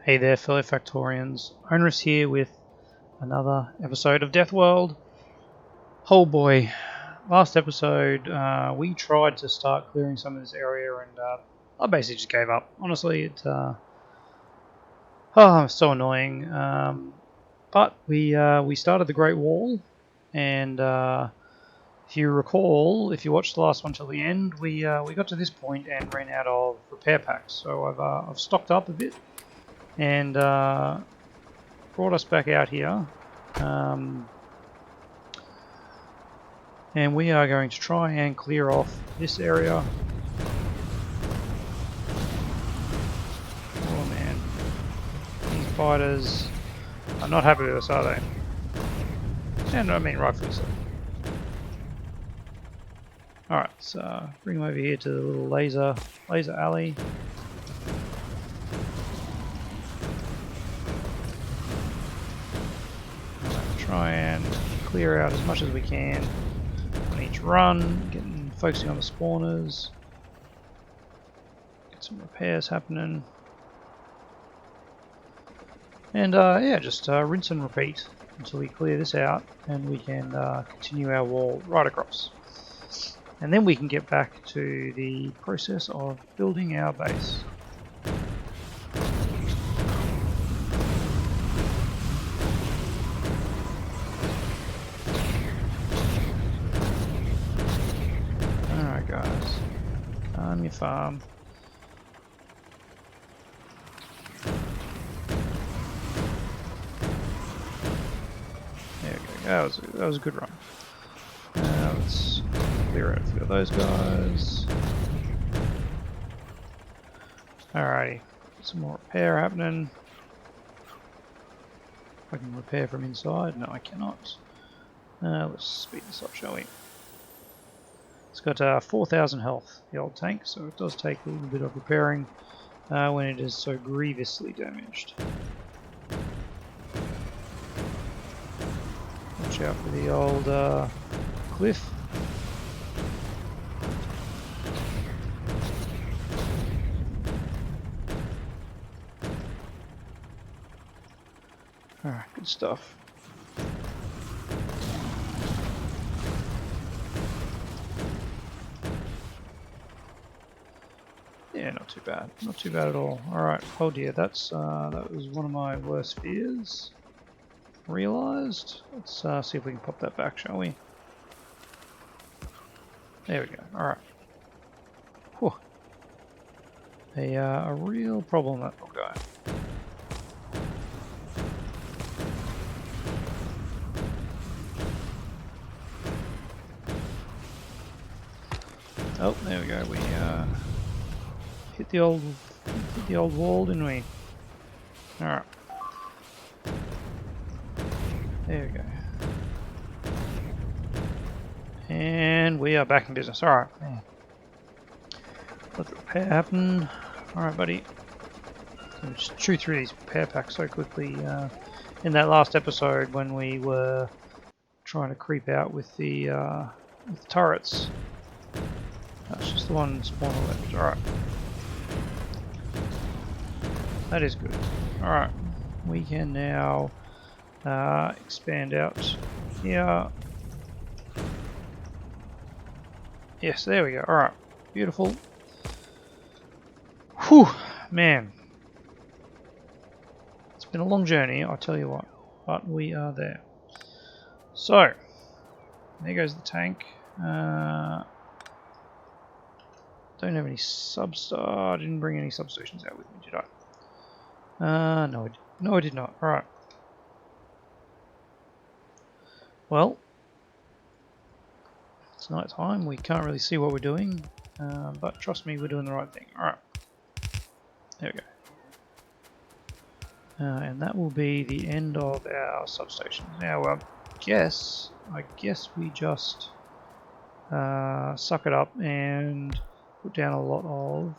Hey there, fellow Factorians. Onerous here with another episode of Death World. Oh boy, last episode we tried to start clearing some of this area and I basically just gave up. Honestly, it's so annoying. But we started the Great Wall, and if you recall, if you watched the last one till the end, we got to this point and ran out of repair packs. So I've stocked up a bit and brought us back out here, and we are going to try and clear off this area. Oh man, these fighters are not happy with us, are they? And I mean rightfully so. Alright, so bring them over here to the little laser alley. Try and clear out as much as we can on each run, focusing on the spawners. Get some repairs happening. And yeah, just rinse and repeat until we clear this out and we can continue our wall right across. And then we can get back to the process of building our base. Alright guys, calm your farm. There we go, that was a good run. Let's clear out a few of those guys. Alrighty, some more repair happening. I can repair from inside. No, I cannot. Let's speed this up, shall we? It's got 4,000 health, the old tank, so it does take a little bit of repairing when it is so grievously damaged. Watch out for the old cliff. Alright, good stuff. Yeah, not too bad. Not too bad at all. Alright, oh dear, that was one of my worst fears. Realised. Let's see if we can pop that back, shall we? There we go. Alright. Whew. A real problem, that little guy. Oh, there we go. We hit the old wall, didn't we? All right. There we go. And we are back in business. All right. Yeah. Let the repair happen. All right, buddy. So we just chew through these repair packs so quickly. In that last episode, when we were trying to creep out with the turrets. That's just the one spawner left. Alright. That is good. Alright. We can now expand out here. Yes, there we go. Alright. Beautiful. Whew! Man. It's been a long journey, I'll tell you what. But we are there. So, there goes the tank. Don't have any I didn't bring any substations out with me, did I? No, I did not. Alright. Well, it's night time. We can't really see what we're doing, but trust me, we're doing the right thing. Alright. There we go. And that will be the end of our substation. Now, I guess we just suck it up and put down a lot of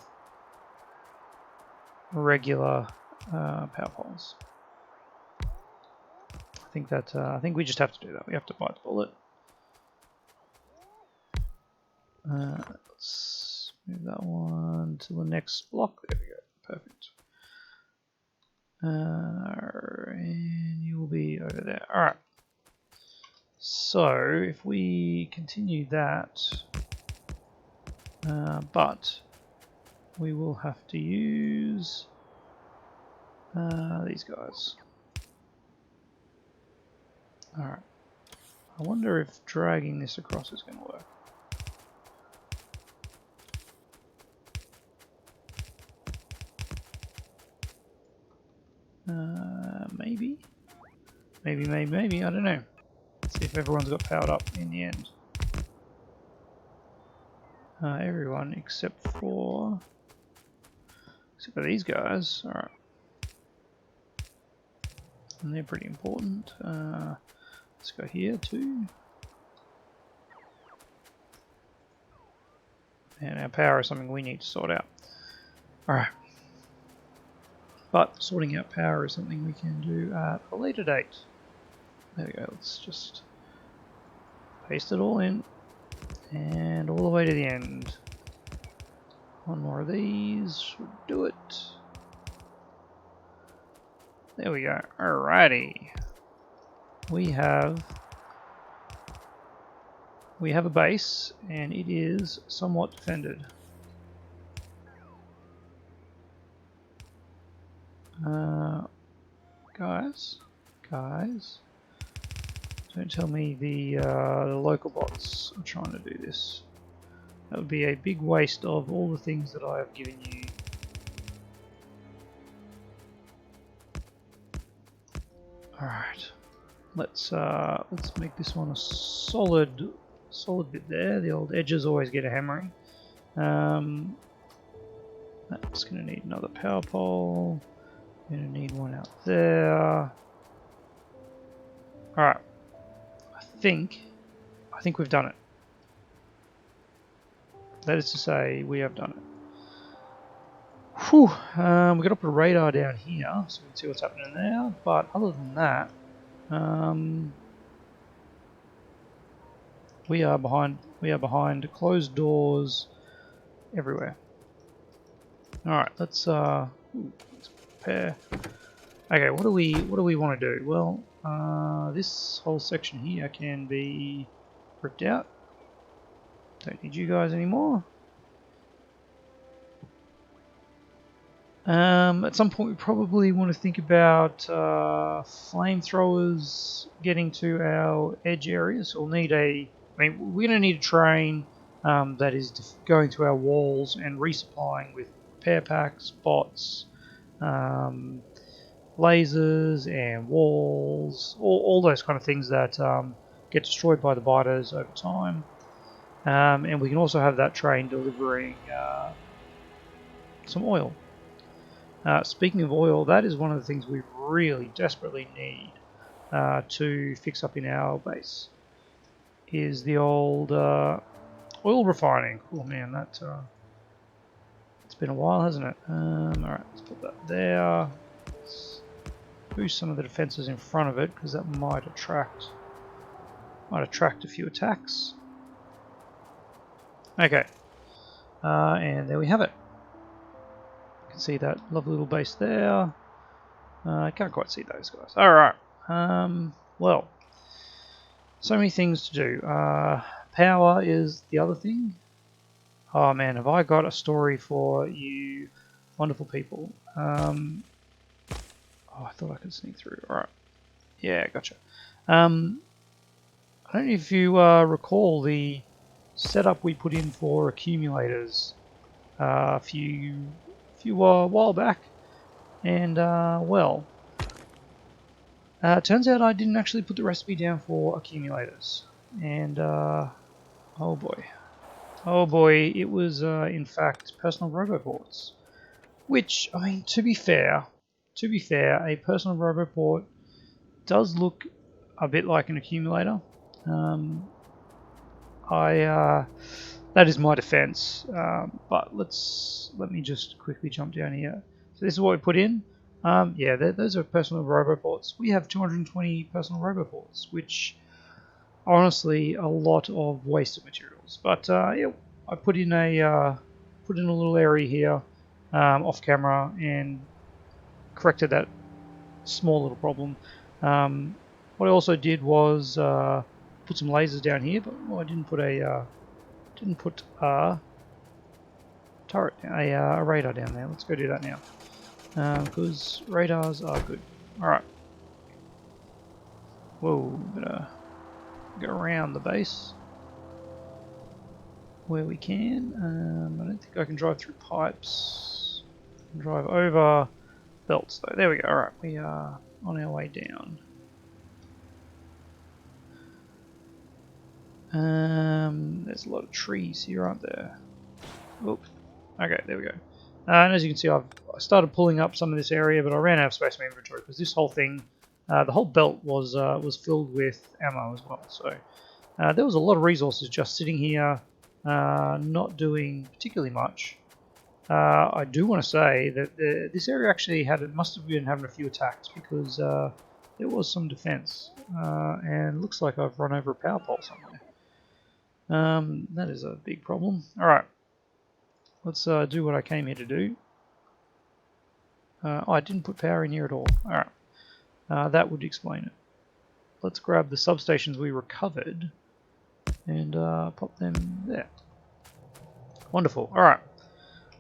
regular power poles. I think we just have to do that. We have to bite the bullet. Let's move that one to the next block. There we go. Perfect. And you will be over there. Alright. So, if we continue that, but we will have to use these guys. Alright. I wonder if dragging this across is going to work. Maybe. Maybe, I don't know. Let's see if everyone's got powered up in the end. Everyone except for these guys. Alright. And they're pretty important. Let's go here too. And our power is something we need to sort out. Alright. But sorting out power is something we can do at a later date. There we go, let's just paste it all in. And all the way to the end. One more of these should do it. There we go. Alrighty. We have a base, and it is somewhat defended. Guys, don't tell me the local bots are trying to do this. That would be a big waste of all the things that I have given you. Alright, let's make this one a solid bit there. The old edges always get a hammering. That's going to need another power pole. Going to need one out there. Alright, I think we've done it. That is to say, we have done it. Whew, we've got to put a radar down here so we can see what's happening there, but other than that, we are behind closed doors everywhere. Alright, let's prepare. Okay, what do we want to do? Well, this whole section here can be ripped out. Don't need you guys anymore. At some point we probably want to think about flamethrowers getting to our edge areas. We'll need we're going to need a train that is going to our walls and resupplying with repair packs, bots, lasers and walls, all those kind of things that get destroyed by the biters over time. And we can also have that train delivering some oil. Speaking of oil, that is one of the things we really desperately need to fix up in our base, is the old oil refining. Oh man, it's been a while, hasn't it? Alright, let's put that there. Let's boost some of the defenses in front of it, because that might attract a few attacks. Okay, and there we have it. You can see that lovely little base there. I can't quite see those guys. Alright, well, so many things to do. Power is the other thing. Oh man, have I got a story for you wonderful people. Oh, I thought I could sneak through. Alright. Yeah, gotcha. I don't know if you recall the setup we put in for accumulators a while back, and well, turns out I didn't actually put the recipe down for accumulators, and oh boy, it was in fact personal roboports, which, I mean, to be fair, a personal roboport does look a bit like an accumulator. That is my defense, but let me just quickly jump down here. So this is what we put in. Yeah, those are personal roboports. We have 220 personal roboports, which are honestly a lot of wasted materials. But yeah, I put in a little area here off camera and corrected that small little problem. What I also did was put some lasers down here, but I didn't put a turret, a radar down there. Let's go do that now, because radars are good. All right. Whoa, better go around the base where we can. I don't think I can drive through pipes. I can drive over belts though. There we go. All right, we are on our way down. There's a lot of trees here, aren't there? Oop. Okay, there we go. And as you can see, I started pulling up some of this area, but I ran out of space in my inventory because this whole thing, the whole belt was filled with ammo as well. So there was a lot of resources just sitting here, not doing particularly much. I do want to say that this area actually must have been having a few attacks because there was some defense, and looks like I've run over a power pole somewhere. That is a big problem. All right. Let's do what I came here to do. I didn't put power in here at all. Alright. That would explain it. Let's grab the substations we recovered and pop them there. Wonderful. Alright.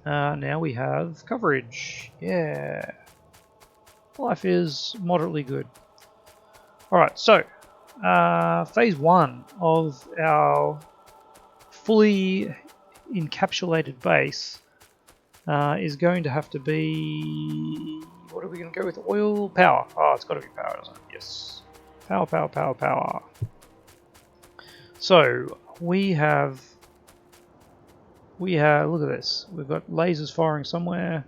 Now we have coverage. Yeah. Life is moderately good. Alright, so phase 1 of our fully encapsulated base is going to have to be... What are we going to go with? Oil? Power. Oh, it's got to be power, doesn't it? Yes. Power, power, power, power. So, we have... Look at this. We've got lasers firing somewhere.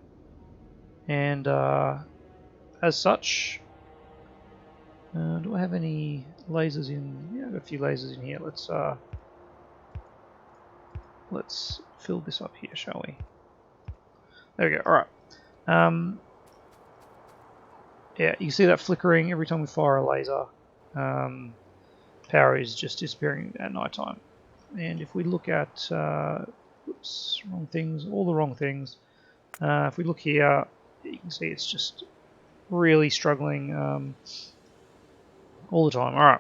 And as such... do I have any lasers in... Yeah, I've got a few lasers in here. Let's fill this up here, shall we? There we go. All right. Yeah, you can see that flickering every time we fire a laser. Power is just disappearing at night time. And if we look at, oops, wrong things, all the wrong things. If we look here, you can see it's just really struggling all the time. All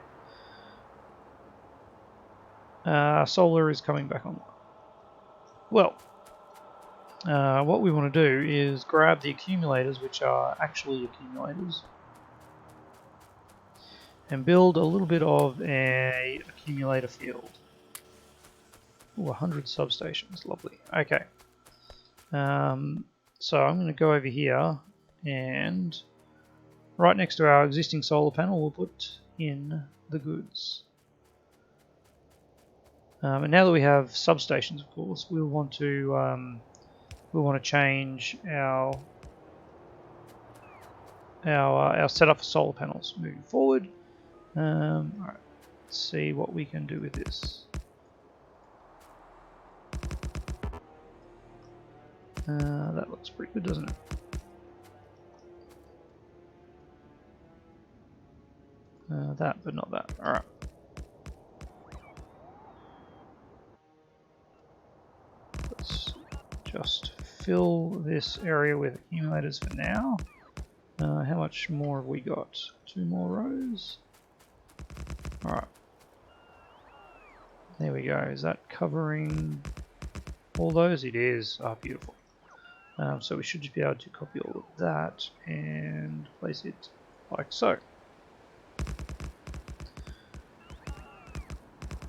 right. Solar is coming back on. Well, what we want to do is grab the accumulators, which are actually accumulators, and build a little bit of a accumulator field. Ooh, 100 substations, lovely. Okay. So I'm going to go over here, and right next to our existing solar panel, we'll put in the goods. And now that we have substations, of course, we'll want to change our setup for solar panels moving forward. All right, let's see what we can do with this. That looks pretty good, doesn't it? That, but not that. All right. Let's just fill this area with accumulators for now. How much more have we got? 2 more rows. All right. There we go. Is that covering all those? It is. Ah, beautiful. So we should just be able to copy all of that and place it like so.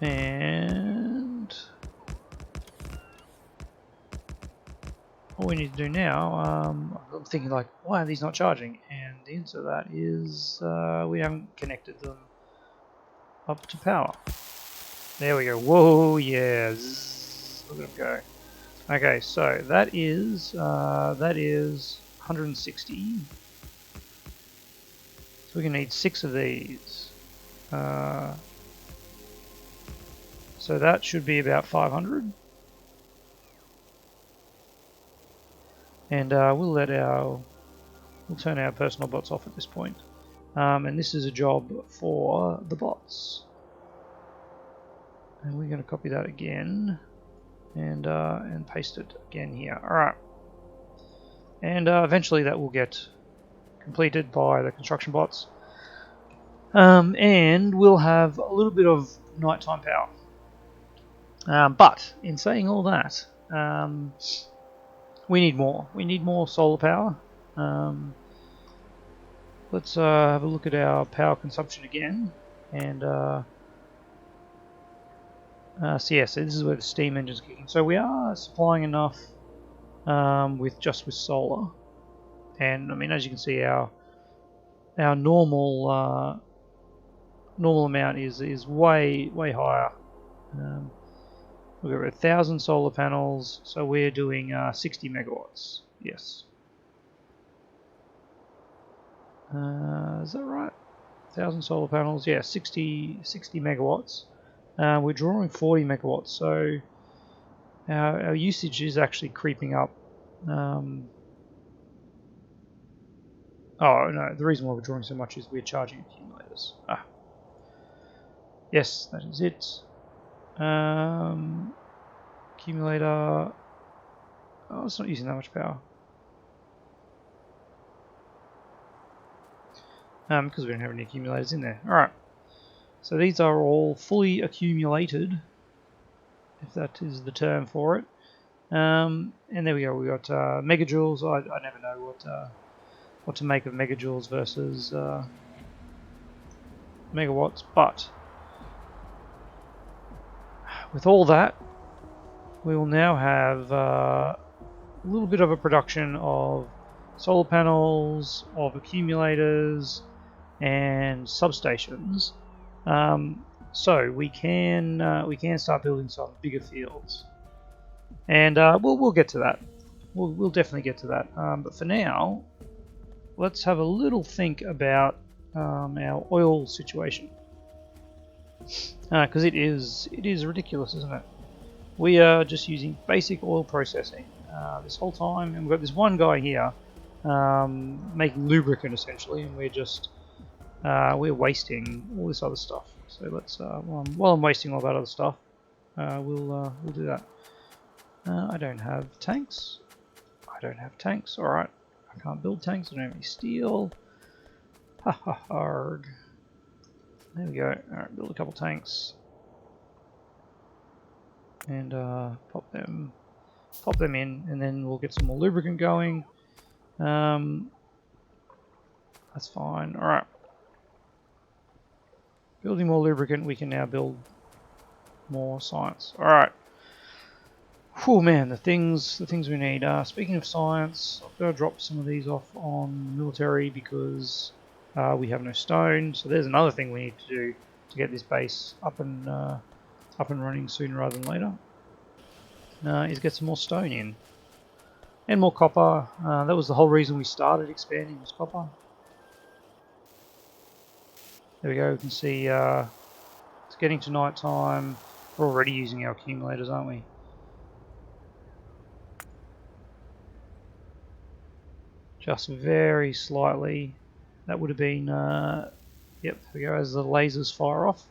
And what we need to do now, I'm thinking like, why are these not charging? And the answer to that is we haven't connected them up to power. There we go. Whoa, yeah. Zzz, look at them go. Okay, so that is 160. So we're gonna need 6 of these. So that should be about 500. And we'll turn our personal bots off at this point. And this is a job for the bots. And we're going to copy that again and paste it again here. All right. And eventually that will get completed by the construction bots. And we'll have a little bit of nighttime power. But in saying all that, we need more. We need more solar power. Let's have a look at our power consumption again. And so this is where the steam engine's kicking. So we are supplying enough with solar. And I mean, as you can see, our normal amount is way higher. We've got 1,000 solar panels, so we're doing 60 megawatts. Yes. Is that right? 1,000 solar panels. Yeah, 60 megawatts. We're drawing 40 megawatts, so our usage is actually creeping up. Oh no, the reason why we're drawing so much is we're charging accumulators. Yes, that is it. Accumulator. Oh, it's not using that much power. Because we don't have any accumulators in there. Alright. So these are all fully accumulated, if that is the term for it. And there we go. We got megajoules. I never know what to make of megajoules versus megawatts, but with all that, we will now have a little bit of a production of solar panels, of accumulators, and substations. So we can start building some bigger fields, and we'll get to that. We'll definitely get to that. But for now, let's have a little think about our oil situation, because it is ridiculous, isn't it? We are just using basic oil processing this whole time, and we've got this one guy here making lubricant essentially, and we're wasting all this other stuff. So let's while I'm wasting all that other stuff, we'll do that. I don't have tanks. All right, I can't build tanks. I don't have any steel. Ha ha harg. There we go. All right, build a couple tanks. And pop them in, and then we'll get some more lubricant going. That's fine. All right. Building more lubricant, we can now build more science. All right. Oh man, the things we need. Speaking of science, I've got to drop some of these off on military because we have no stone. So there's another thing we need to do to get this base up and running sooner rather than later. Is get some more stone in. And more copper. That was the whole reason we started expanding, was copper. There we go, we can see it's getting to night time. We're already using our accumulators, aren't we? Just very slightly. That would have been, yep, there we go, as the lasers fire off.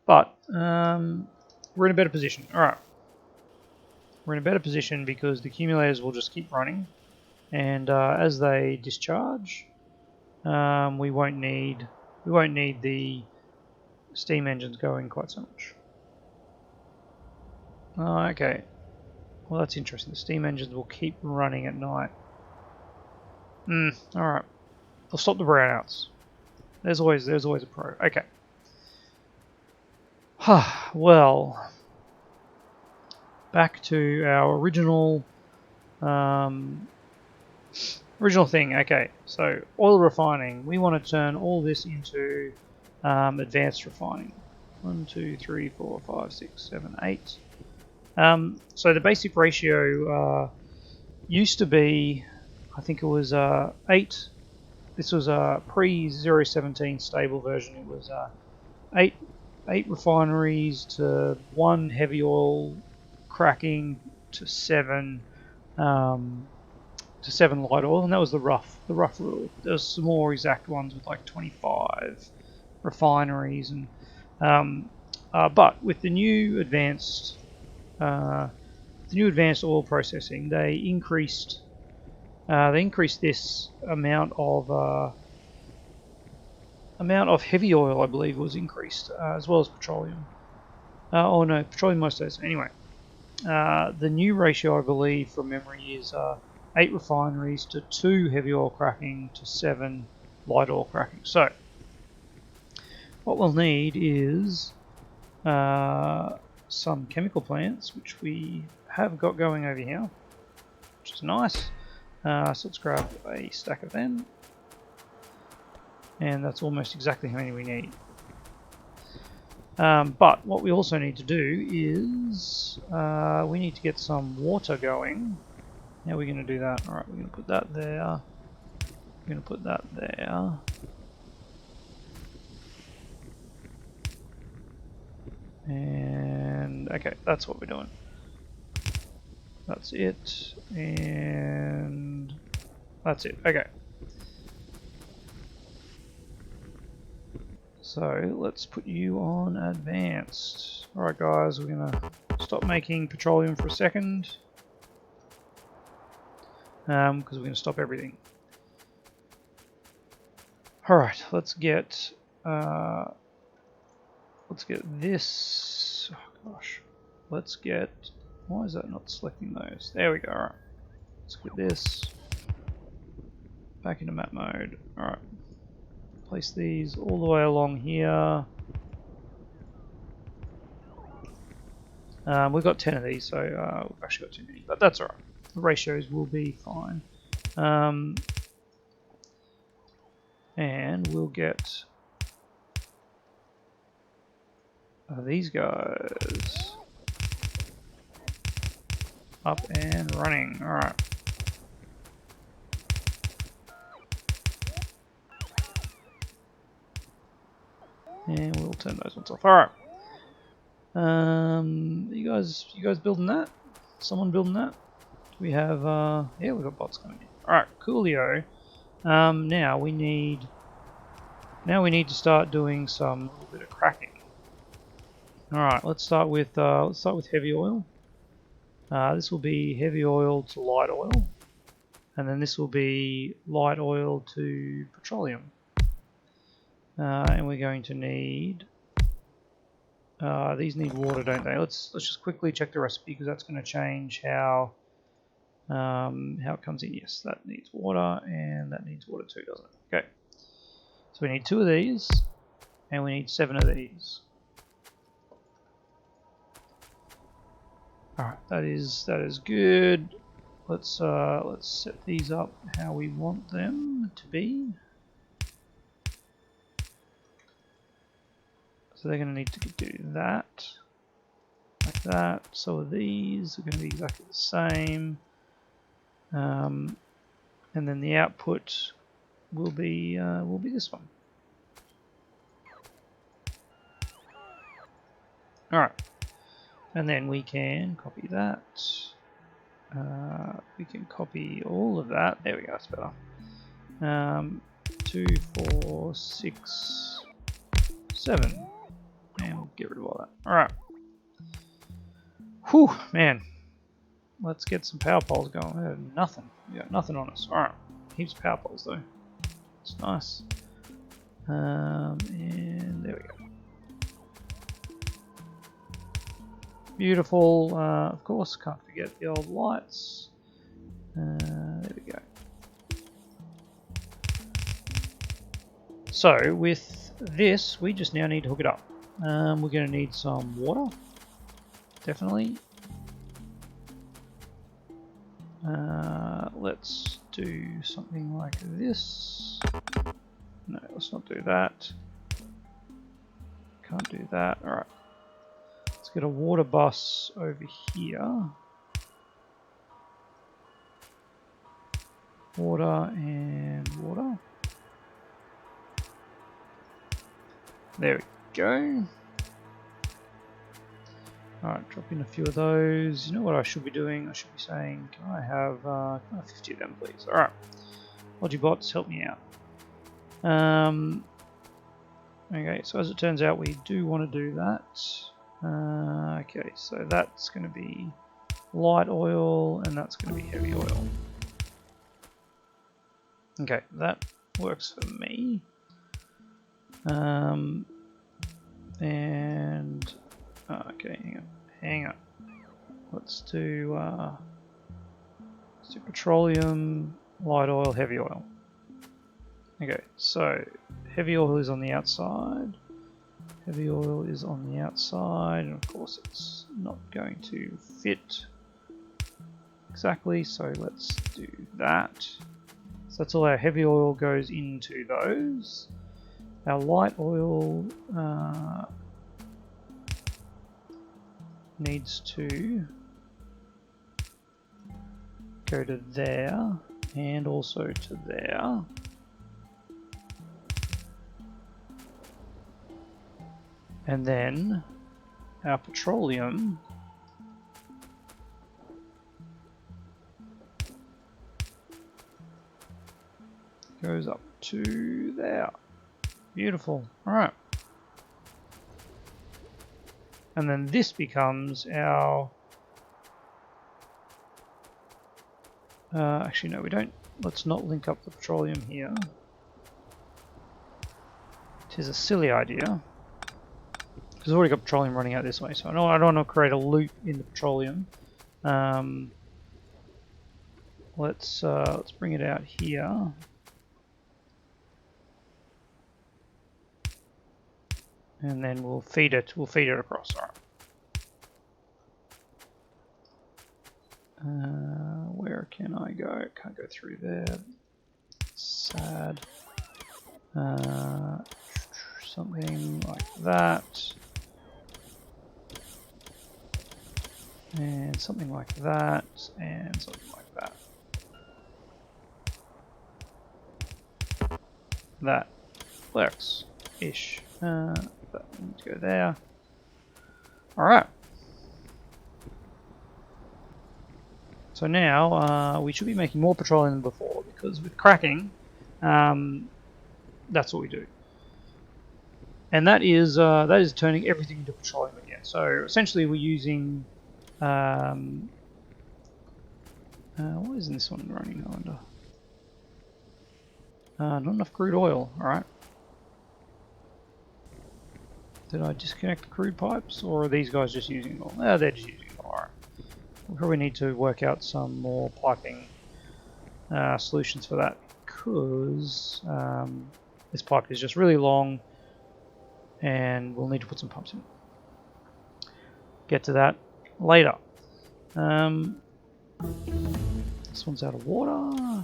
But we're in a better position. Alright. We're in a better position because the accumulators will just keep running. And as they discharge, we won't need the steam engines going quite so much. Okay. Well, that's interesting. The steam engines will keep running at night. Alright. They'll stop the brownouts. There's always a pro. Okay. Well, back to our original thing. Okay, so oil refining. We want to turn all this into advanced refining. 1, 2, 3, 4, 5, 6, 7, 8. So the basic ratio used to be, I think it was 8. This was a pre-017 stable version. It was 8 refineries to 1 heavy oil cracking to 7 light oil, and that was the rough rule. There's some more exact ones with like 25 refineries, and but with the new advanced the new advanced oil processing, they increased this amount of heavy oil, I believe, was increased, as well as petroleum. Oh no, petroleum most days. Anyway, the new ratio, I believe, from memory, is 8 refineries to 2 heavy oil cracking to 7 light oil cracking. So, what we'll need is some chemical plants, which we have got going over here, which is nice. So let's grab a stack of them, and that's almost exactly how many we need. But what we also need to do is we need to get some water going. How are we going to do that? Alright, we're going to put that there. We're going to put that there. And okay, that's what we're doing. That's it. And that's it. Okay. So let's put you on advanced. Alright guys, we're going to stop making petroleum for a second. Because we're going to stop everything. Alright, let's get this. Oh gosh. Let's get. Why is that not selecting those? There we go. Alright. Let's get this back into map mode. Alright. Place these all the way along here. We've got 10 of these, so we've actually got too many, but that's alright. The ratios will be fine. And we'll get these guys up and running. Alright. And we'll turn those ones off. Alright. You guys building that? Someone building that? We have yeah, we've got bots coming in. Alright, coolio. Now we need to start doing some little bit of cracking. Alright, let's start with heavy oil. This will be heavy oil to light oil, and then this will be light oil to petroleum. And we're going to need these need water, don't they? Let's just quickly check the recipe because that's going to change how it comes in. Yes, that needs water, and that needs water too, doesn't it? Okay. So we need 2 of these, and we need 7 of these. Alright, that is good. Let's set these up how we want them to be. So they're going to need to do that, like that. So these are going to be exactly the same, and then the output will be this one. All right, and then we can copy that. We can copy all of that. There we go. That's better. 2, 4, 6, 7. And we'll get rid of all that. Alright. Whew, man. Let's get some power poles going. We have nothing. We got nothing on us. Alright. Heaps of power poles though. It's nice. And there we go. Beautiful. Of course, can't forget the old lights. There we go. So, with this, we just now need to hook it up. We're going to need some water, definitely. Let's do something like this. No, let's not do that. Can't do that. Alright. Let's get a water bus over here. Water and water. There we go. Alright, drop in a few of those. You know what I should be doing? I should be saying, can I have 50 of them, please? Alright. Logibots, help me out. Okay, so as it turns out, we do want to do that. Okay, so that's going to be light oil, and that's going to be heavy oil. Okay, that works for me. And okay, hang on. Let's do petroleum, light oil, heavy oil. Okay, so heavy oil is on the outside. Heavy oil is on the outside, and of course it's not going to fit exactly, so let's do that. So that's all our heavy oil goes into those. Our light oil needs to go to there and also to there. And then our petroleum goes up to there. Beautiful. Alright. And then this becomes our... actually, no, we don't. Let's not link up the petroleum here. It is a silly idea. Because I've already got petroleum running out this way, so I don't want to create a loop in the petroleum. Let's bring it out here. And then we'll feed it across. All right. Where can I go? Can't go through there. Sad. Something like that. And something like that. And something like that. That works-ish. That needs to go there. Alright. So now we should be making more petroleum than before, because with cracking, that's what we do. And that is turning everything into petroleum again. So essentially we're using... why isn't this one running, I wonder? Not enough crude oil, alright. Did I disconnect the crude pipes, or are these guys just using it all? Oh, they're just using it all, alright. We probably need to work out some more piping solutions for that, because this pipe is just really long, and we'll need to put some pumps in. Get to that later. This one's out of water.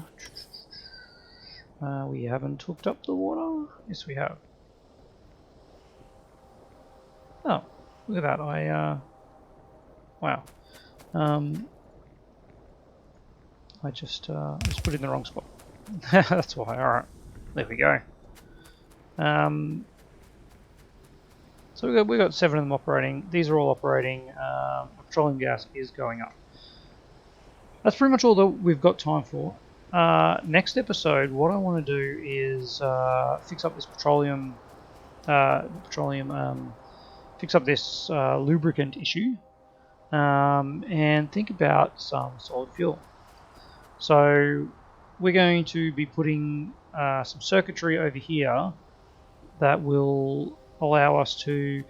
We haven't hooked up the water. Yes, we have. Oh, look at that! Wow. I just put it in the wrong spot. That's why. All right, there we go. So we got 7 of them operating. These are all operating. Petroleum gas is going up. That's pretty much all that we've got time for. Next episode, what I want to do is fix up this petroleum. Fix up this lubricant issue, and think about some solid fuel. So we're going to be putting some circuitry over here that will allow us to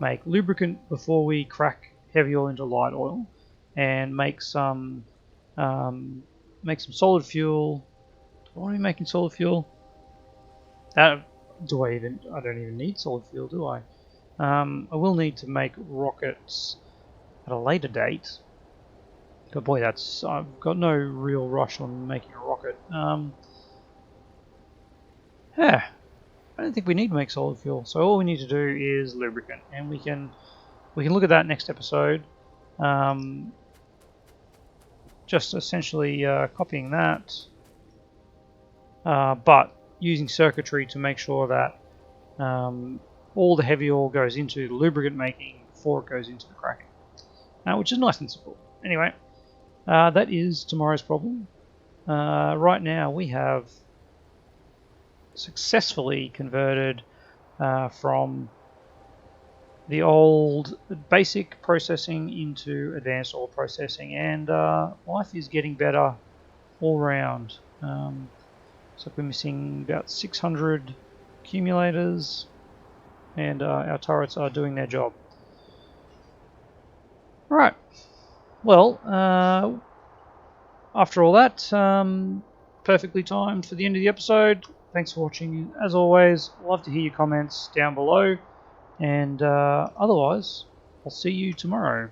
make lubricant before we crack heavy oil into light oil, and make some solid fuel. Do I want to be making solid fuel? I don't even need solid fuel, do I? I will need to make rockets at a later date. But boy, I've got no real rush on making a rocket. Yeah, I don't think we need to make solid fuel. So all we need to do is lubricant, and we can look at that next episode. Just essentially copying that, but using circuitry to make sure that all the heavy oil goes into the lubricant making before it goes into the cracking, which is nice and simple. Anyway, that is tomorrow's problem. Right now we have successfully converted from the old basic processing into advanced ore processing, and life is getting better all round. So we're missing about 600 accumulators, and our turrets are doing their job. Right. Well, after all that, perfectly timed for the end of the episode. Thanks for watching. As always, love to hear your comments down below. And otherwise, I'll see you tomorrow.